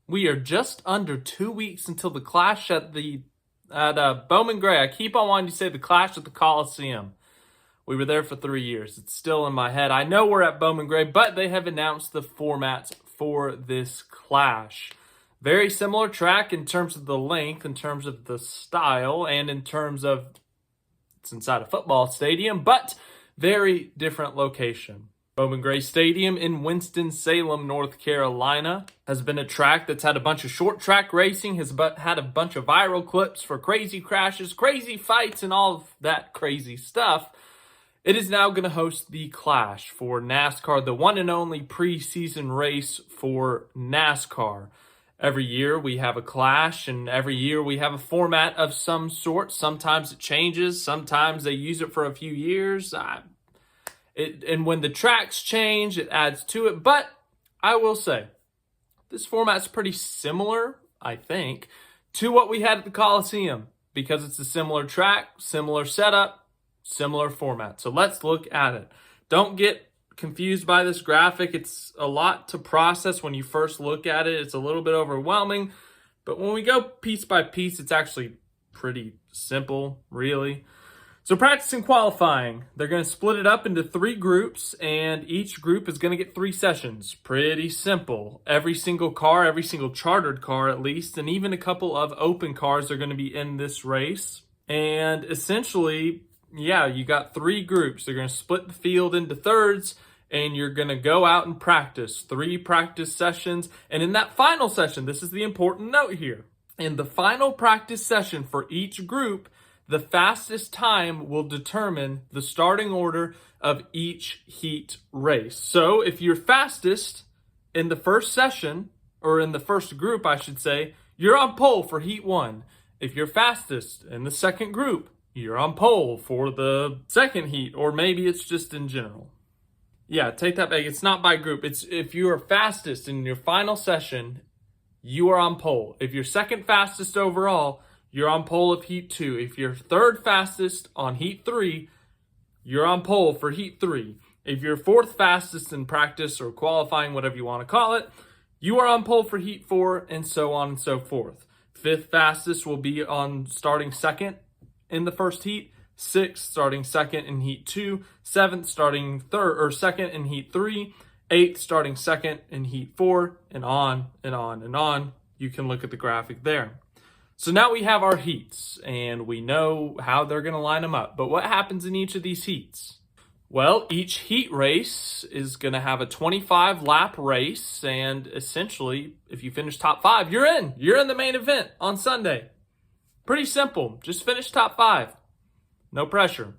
We are just under 2 weeks until the clash at Bowman Gray. I keep on wanting to say the clash at the Coliseum. We were there for 3 years. It's still in my head. I know we're at Bowman Gray, but they have announced the formats for this clash. Very similar track in terms of the length, in terms of the style, and in terms of it's inside a football stadium, but very different location. Bowman Gray Stadium in Winston-Salem, North Carolina, has been a track that's had a bunch of short track racing, has had a bunch of viral clips for crazy crashes, crazy fights, and all of that crazy stuff. It is now going to host the Clash for NASCAR, the one and only preseason race for NASCAR. Every year we have a clash, and every year we have a format of some sort. Sometimes it changes. Sometimes they use it for a few years. And when the tracks change, it adds to it. But I will say, this format's pretty similar, I think, to what we had at the Coliseum, because it's a similar track, similar setup, similar format. So let's look at it. Don't get confused by this graphic. It's a lot to process when you first look at it. It's a little bit overwhelming. But when we go piece by piece, it's actually pretty simple, really. So practice and qualifying, they're going to split it up into 3 groups, and each group is going to get 3 sessions. Pretty simple. Every single car, every single chartered car at least, and even a couple of open cars are going to be in this race. And essentially, you got 3 groups. They're going to split the field into thirds, and you're going to go out and practice. 3 practice sessions. And in that final session, this is the important note here. In the final practice session for each group, the fastest time will determine the starting order of each heat race. So if you're fastest in the first session, or in the first group, I should say, you're on pole for heat 1. If you're fastest in the second group, you're on pole for the second heat, or maybe it's just in general. Yeah, take that back. It's not by group. It's if you are fastest in your final session, you are on pole. If you're second fastest overall, you're on pole of heat 2. If you're third fastest on heat 3, you're on pole for heat 3. If you're fourth fastest in practice or qualifying, whatever you want to call it, you are on pole for heat 4, and so on and so forth. Fifth fastest will be on starting second in the first heat. Sixth starting second in heat 2. Seventh starting second in heat 3. Eighth starting second in heat 4, and on and on and on. You can look at the graphic there. So now we have our heats, and we know how they're going to line them up. But what happens in each of these heats? Well, each heat race is going to have a 25-lap race, and essentially, if you finish top 5, you're in. You're in the main event on Sunday. Pretty simple. Just finish top 5. No pressure.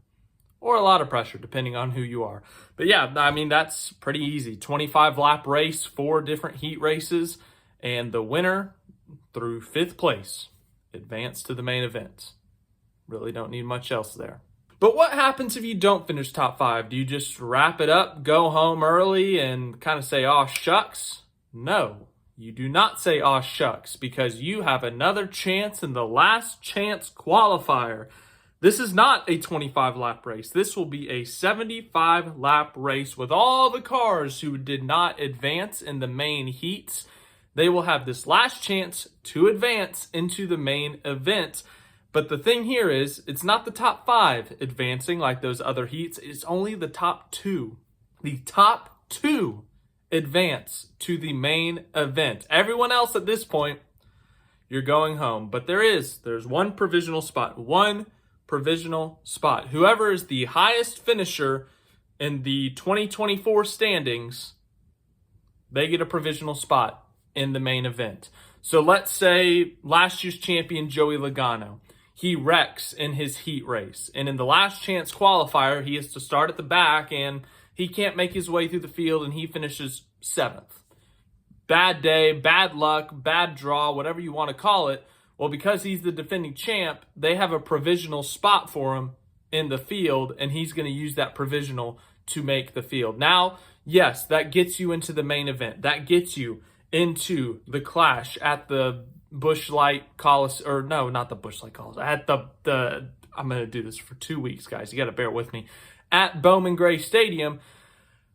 Or a lot of pressure, depending on who you are. But yeah, I mean, that's pretty easy. 25-lap race, 4 different heat races, and the winner through 5th place advance to the main event. Really don't need much else there. But what happens if you don't finish top 5? Do you just wrap it up, go home early, and kind of say, "Aw, shucks"? No, you do not say "aw, shucks," because you have another chance in the last chance qualifier. This is not a 25-lap race. This will be a 75-lap race with all the cars who did not advance in the main heats. They will have this last chance to advance into the main event. But the thing here is, it's not the top 5 advancing like those other heats. It's only the top 2. The top 2 advance to the main event. Everyone else at this point, you're going home. But there's one provisional spot. One provisional spot. Whoever is the highest finisher in the 2024 standings, they get a provisional spot in the main event. So let's say last year's champion Joey Logano, he wrecks in his heat race, and in the last chance qualifier he has to start at the back, and he can't make his way through the field, and he finishes 7th. Bad day, bad luck, bad draw, whatever you want to call it. Well, because he's the defending champ, they have a provisional spot for him in the field, and he's going to use that provisional to make the field. Now, yes, that gets you into the main event. That gets you into the clash at the Busch Light Coliseum, or no, not the Busch Light Coliseum, at the I'm going to do this for 2 weeks, guys. You got to bear with me. At Bowman Gray Stadium,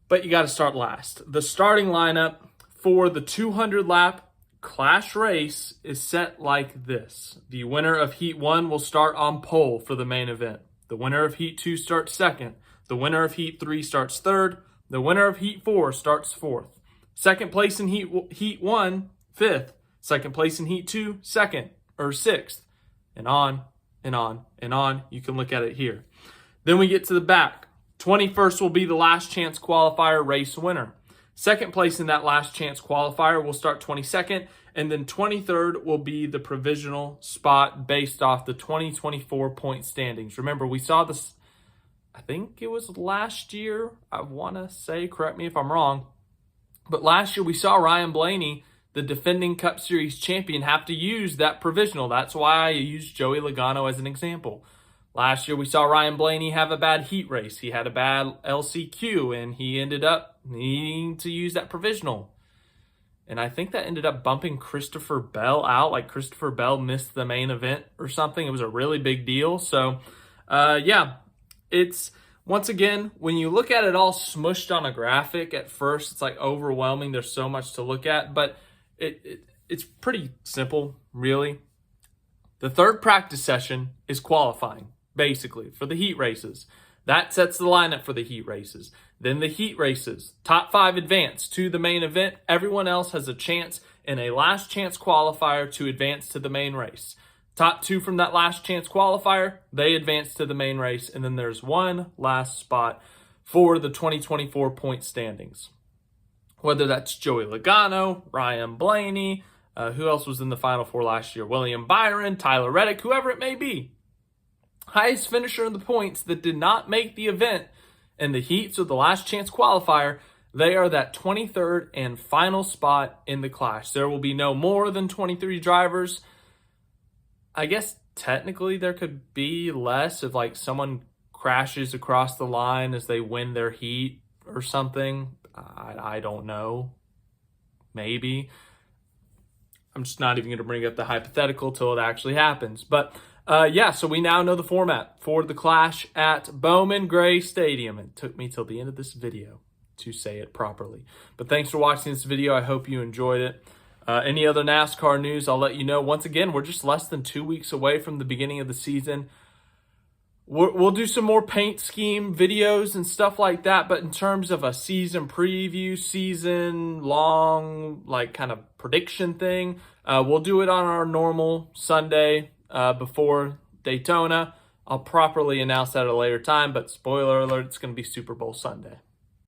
but you got to start last. The starting lineup for the 200-lap Clash race is set like this. The winner of Heat 1 will start on pole for the main event. The winner of Heat 2 starts second. The winner of Heat 3 starts third. The winner of Heat 4 starts fourth. Second place in Heat 1, fifth. Second place in Heat 2, second or sixth. And on and on and on. You can look at it here. Then we get to the back. 21st will be the last chance qualifier race winner. Second place in that last chance qualifier will start 22nd, and then 23rd will be the provisional spot based off the 2024 point standings. Remember, we saw this, I think it was last year, I want to say, correct me if I'm wrong, but last year we saw Ryan Blaney, the defending Cup Series champion, have to use that provisional. That's why I used Joey Logano as an example. Last year, we saw Ryan Blaney have a bad heat race. He had a bad LCQ, and he ended up needing to use that provisional. And I think that ended up bumping Christopher Bell out. Like, Christopher Bell missed the main event or something. It was a really big deal. So, yeah, it's, once again, when you look at it all smushed on a graphic, at first, it's like overwhelming. There's so much to look at, but it's pretty simple, really. The third practice session is qualifying, basically, for the heat races. That sets the lineup for the heat races. Then the heat races, top 5 advance to the main event. Everyone else has a chance in a last chance qualifier to advance to the main race. Top 2 from that last chance qualifier, they advance to the main race. And then there's one last spot for the 2024 point standings. Whether that's Joey Logano, Ryan Blaney, who else was in the Final Four last year? William Byron, Tyler Reddick, whoever it may be. Highest finisher in the points that did not make the event in the heats or the last chance qualifier, they are that 23rd and final spot in the clash. There will be no more than 23 drivers. I guess technically there could be less if like someone crashes across the line as they win their heat or something. I don't know. Maybe. I'm just not even going to bring up the hypothetical till it actually happens. But yeah, so we now know the format for the clash at Bowman Gray Stadium. It took me till the end of this video to say it properly. But thanks for watching this video. I hope you enjoyed it. Any other NASCAR news, I'll let you know. Once again, we're just less than 2 weeks away from the beginning of the season. We'll do some more paint scheme videos and stuff like that, but in terms of a season preview, season long, like kind of prediction thing, we'll do it on our normal Sunday before Daytona. I'll properly announce that at a later time, but spoiler alert, it's going to be Super Bowl Sunday.